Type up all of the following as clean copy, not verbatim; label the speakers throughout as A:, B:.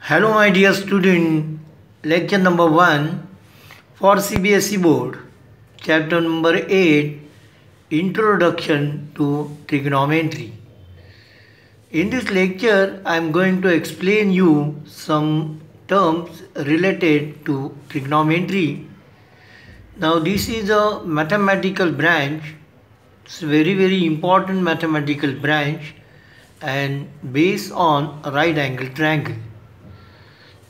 A: Hello my dear student, lecture number 1 for CBSE board, chapter number 8, Introduction to Trigonometry. In this lecture, I am going to explain you some terms related to trigonometry. Now this is a mathematical branch. It's a very important mathematical branch and based on right angle triangle.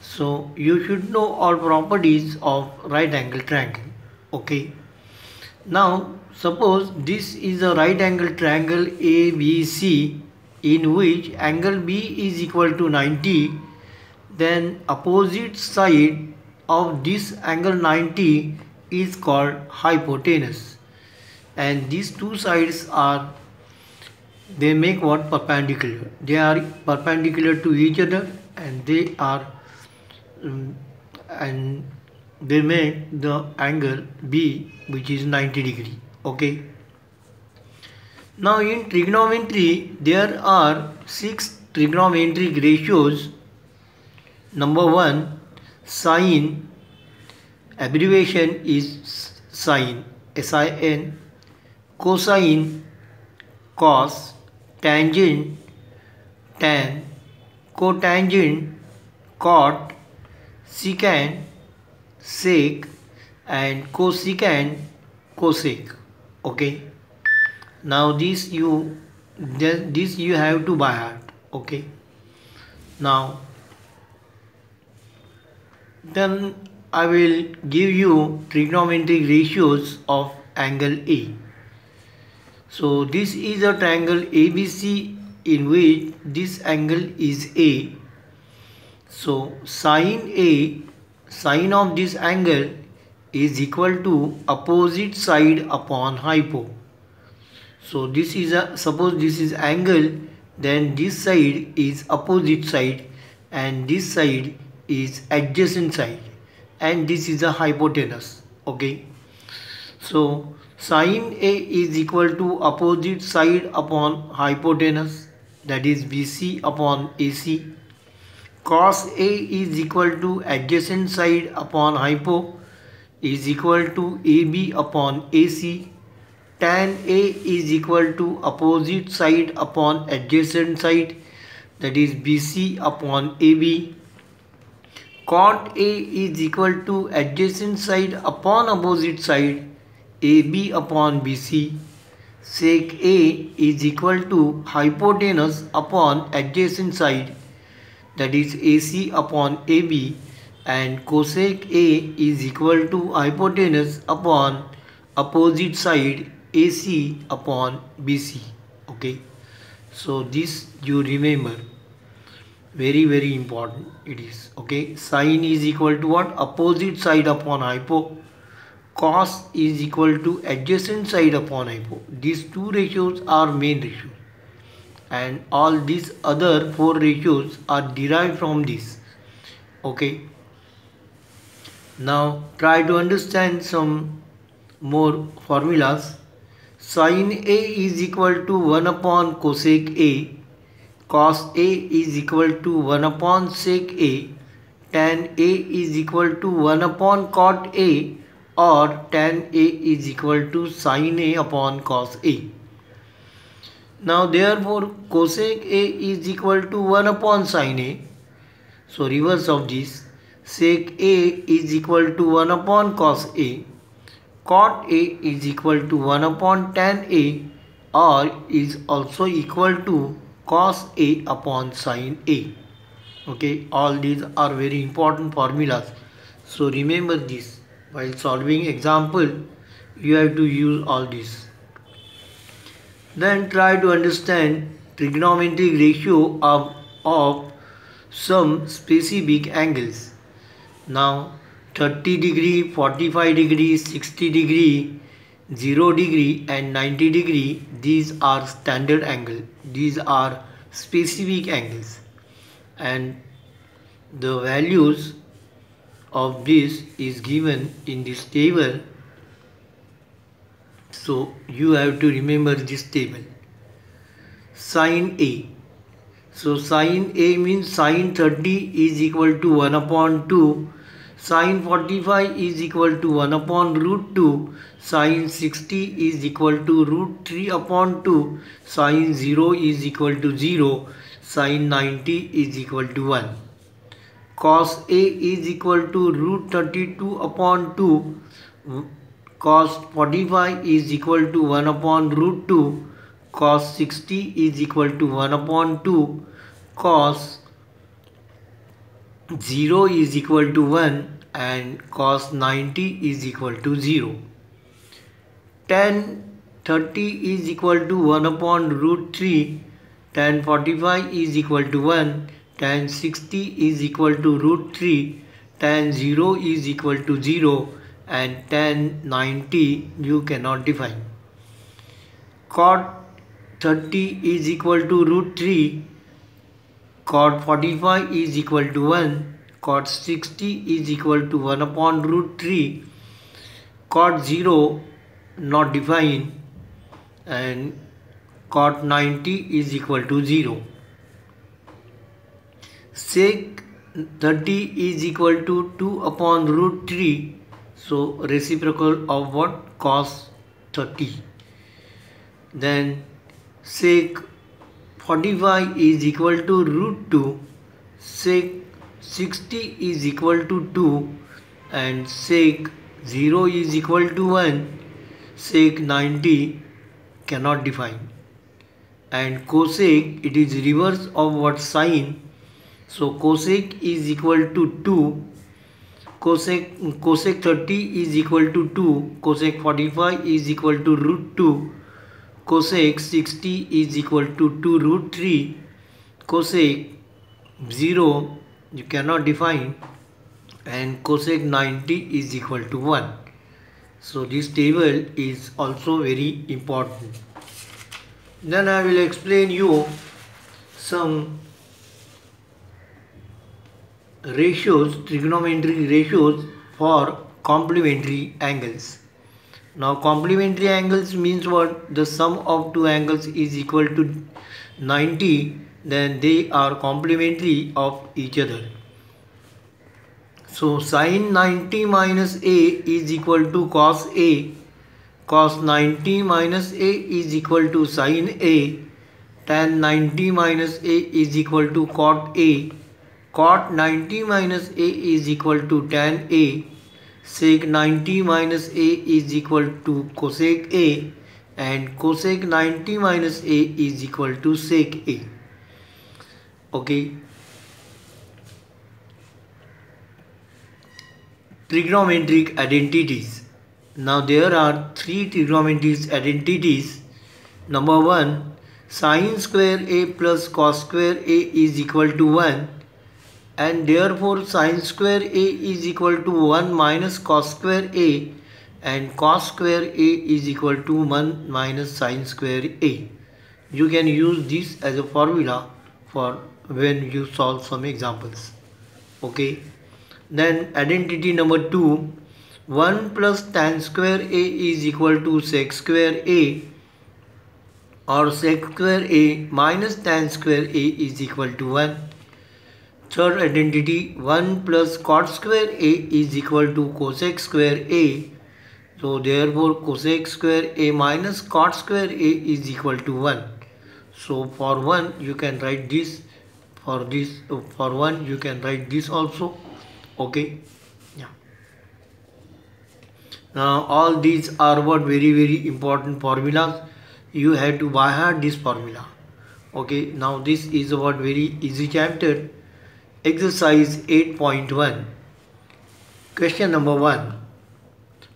A: So you should know all properties of right angle triangle. Okay. Now suppose this is a right angle triangle ABC in which angle B is equal to 90. Then opposite side of this angle 90 is called hypotenuse. And these two sides they make what? Perpendicular. They are perpendicular to each other and they make the angle B, which is 90 degree. Okay. Now in trigonometry there are 6 trigonometric ratios. Number 1, sine, abbreviation is sine, SIN, cosine, cos, tangent, tan, cotangent, cot, secant, sec, and cosecant, cosec. Okay. Now this you have to by heart. Okay. Now then I will give you trigonometric ratios of angle A. So this is a triangle ABC in which this angle is A. So sine of this angle is equal to opposite side upon hypo. So this is suppose this is angle, then this side is opposite side and this side is adjacent side and this is a hypotenuse. Okay. So sine A is equal to opposite side upon hypotenuse, that is BC upon AC. Cos A is equal to adjacent side upon hypo is equal to AB upon AC. Tan A is equal to opposite side upon adjacent side, that is BC upon AB. Cot A is equal to adjacent side upon opposite side, AB upon BC. Sec A is equal to hypotenuse upon adjacent side, that is AC upon AB, and cosec A is equal to hypotenuse upon opposite side, AC upon BC. Okay. So this you remember. Very important it is. Okay. Sine is equal to what? Opposite side upon hypo. Cos is equal to adjacent side upon hypo. These two ratios are main ratios. And all these other 4 ratios are derived from this. Okay. Now try to understand some more formulas. Sin A is equal to 1 upon cosec A. Cos A is equal to 1 upon sec A. Tan A is equal to 1 upon cot A, or tan A is equal to sin A upon cos A. Now therefore cosec A is equal to 1 upon sin A. So reverse of this. Sec A is equal to 1 upon cos A. Cot A is equal to 1 upon tan A, or is also equal to cos A upon sin A. Okay, all these are very important formulas. So remember this. While solving example, you have to use all these. Then try to understand trigonometric ratio of some specific angles. Now 30 degree, 45 degree, 60 degree, 0 degree and 90 degree, these are standard angle. These are specific angles and the values of this is given in this table. So you have to remember this table. Sin A. So sin A means sin 30 is equal to 1 upon 2. Sin 45 is equal to 1 upon root 2. Sin 60 is equal to root 3 upon 2. Sin 0 is equal to 0. Sin 90 is equal to 1. Cos A is equal to root 32 upon 2. Cos 45 is equal to 1 upon root 2. Cos 60 is equal to 1 upon 2. Cos 0 is equal to 1 and cos 90 is equal to 0. Tan 30 is equal to 1 upon root 3. Tan 45 is equal to 1. Tan 60 is equal to root 3. Tan 0 is equal to 0 and tan 90 you cannot define. Cot 30 is equal to root 3. Cot 45 is equal to 1. Cot 60 is equal to 1 upon root 3. Cot 0 not defined and cot 90 is equal to 0. Sec 30 is equal to 2 upon root 3. So reciprocal of what? Cos 30. Then sec 45 is equal to root 2. Sec 60 is equal to 2 and sec 0 is equal to 1. Sec 90 cannot define. And cosec, it is reverse of what? Sine. So cosec is equal to 2. Cosec 30 is equal to 2. Cosec 45 is equal to root 2. Cosec 60 is equal to 2 root 3. Cosec 0 you cannot define and cosec 90 is equal to 1. So this table is also very important. Then I will explain you some ratios, trigonometric ratios for complementary angles. Now complementary angles means what? The sum of two angles is equal to 90, then they are complementary of each other. So sin 90 minus A is equal to cos A. Cos 90 minus A is equal to sin A. Tan 90 minus A is equal to cot A. Cot 90 minus A is equal to tan A. Sec 90 minus A is equal to cosec A and cosec 90 minus A is equal to sec A. Okay. Trigonometric identities. Now there are three trigonometric identities. Number 1, sin square A plus cos square A is equal to 1. And therefore sin square A is equal to 1 minus cos square A and cos square A is equal to 1 minus sin square A. You can use this as a formula for when you solve some examples. Okay. Then identity number 2, 1 plus tan square A is equal to sec square A or sec square A minus tan square A is equal to 1. Third identity, 1 plus cot square A is equal to cosec square A. So therefore cosec square A minus cot square A is equal to 1. So for 1 you can write this, for 1 you can write this also. Okay. Yeah. Now all these are what? Very important formulas. You have to by heart this formula. Okay. Now this is what? Very easy chapter. Exercise 8.1. Question number 1.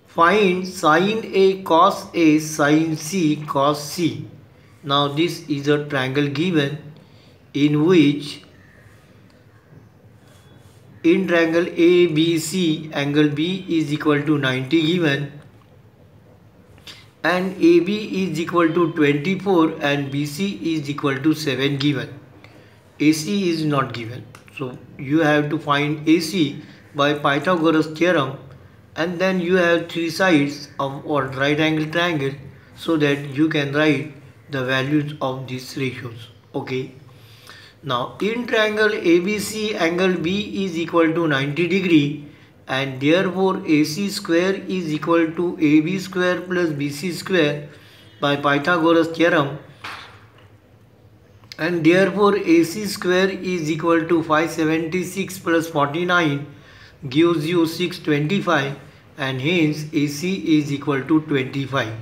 A: Find sin A cos A sin C cos C. Now this is a triangle given in which in triangle ABC angle B is equal to 90 given and AB is equal to 24 and BC is equal to 7 given. AC is not given. So you have to find AC by Pythagoras theorem and then you have three sides of what? Right angle triangle, so that you can write the values of these ratios. Okay. Now in triangle ABC, angle B is equal to 90 degree, and therefore AC square is equal to AB square plus BC square by Pythagoras theorem, and therefore AC square is equal to 576 plus 49 gives you 625, and hence AC is equal to 25.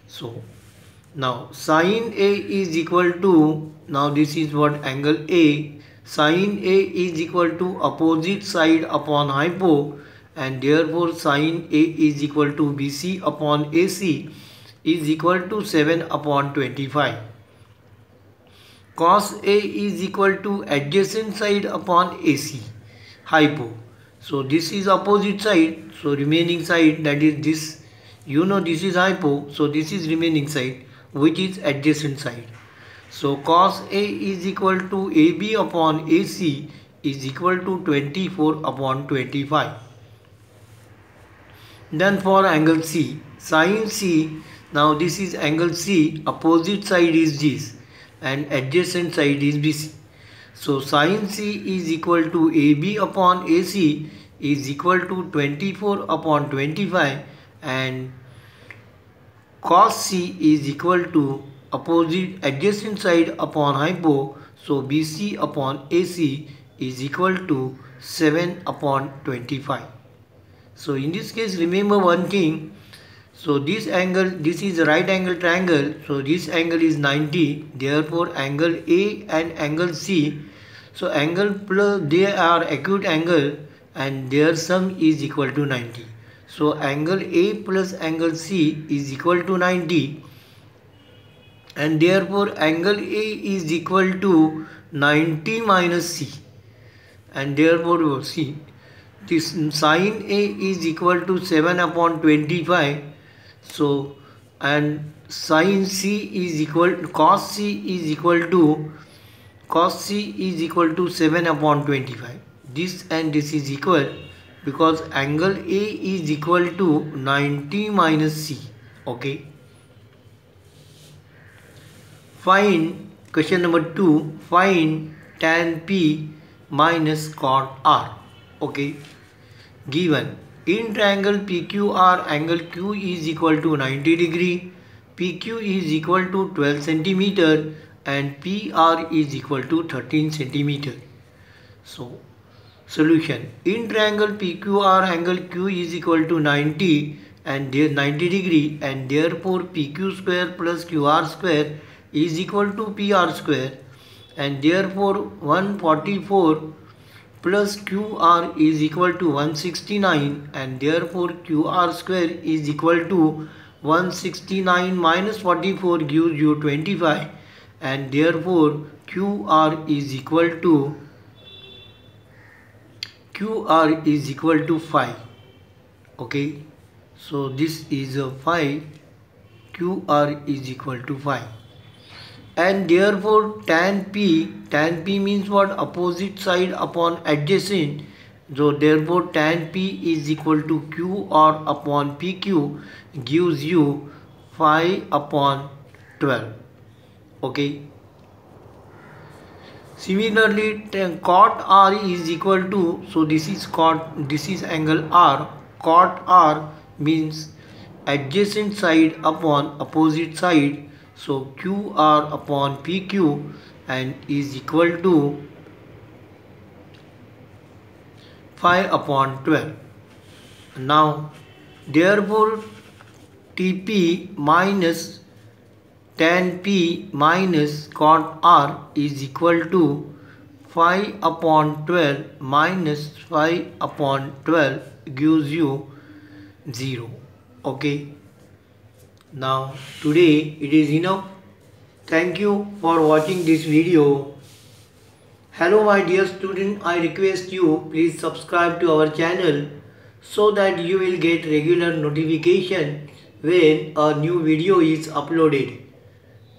A: So now sin A is equal to, now this is what angle A, sin A is equal to opposite side upon hypo, and therefore sin A is equal to BC upon AC is equal to 7 upon 25. Cos A is equal to adjacent side upon AC, hypo. So this is opposite side, so remaining side, that is this, this is hypo, so this is remaining side, which is adjacent side. So cos A is equal to AB upon AC is equal to 24 upon 25. Then for angle C, sin C, now this is angle C, opposite side is this and adjacent side is BC. So sin C is equal to AB upon AC is equal to 24 upon 25, and cos C is equal to opposite adjacent side upon hypo, so BC upon AC is equal to 7 upon 25. So in this case, remember one thing, so this angle, this is a right angle triangle, so this angle is 90, therefore angle A and angle C, so angle plus, they are acute angle and their sum is equal to 90. So angle A plus angle C is equal to 90, and therefore angle A is equal to 90 minus C, and therefore see, this sin A is equal to 7 upon 25, so and sin C is equal, cos C is equal to 7 upon 25. This and this is equal because angle A is equal to 90 minus C. Okay. Find, question number 2, find tan P minus cot R. Okay. Given in triangle PQR, angle Q is equal to 90 degree, PQ is equal to 12 centimeter, and PR is equal to 13 centimeter. So solution, in triangle PQR, angle Q is equal to 90 and there 90 degree, and therefore PQ square plus QR square is equal to PR square, and therefore 144 plus QR is equal to 169, and therefore QR square is equal to 169 minus 44 gives you 25, and therefore QR is equal to 5. Okay, so this is a 5, QR is equal to 5, and therefore tan P means what? Opposite side upon adjacent, so therefore tan P is equal to QR upon PQ gives you 5 upon 12. Okay. Similarly, cot R is equal to, so this is angle R, cot R means adjacent side upon opposite side, so QR upon PQ and is equal to 5 upon 12. Now therefore TP minus tan P minus cot R is equal to 5 upon 12 minus 5 upon 12 gives you 0. Okay. Now today it is enough. Thank you for watching this video. Hello my dear student, I request you please subscribe to our channel so that you will get regular notification when a new video is uploaded.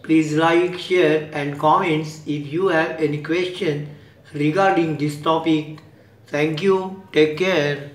A: Please like, share and comments if you have any question regarding this topic. Thank you. Take care.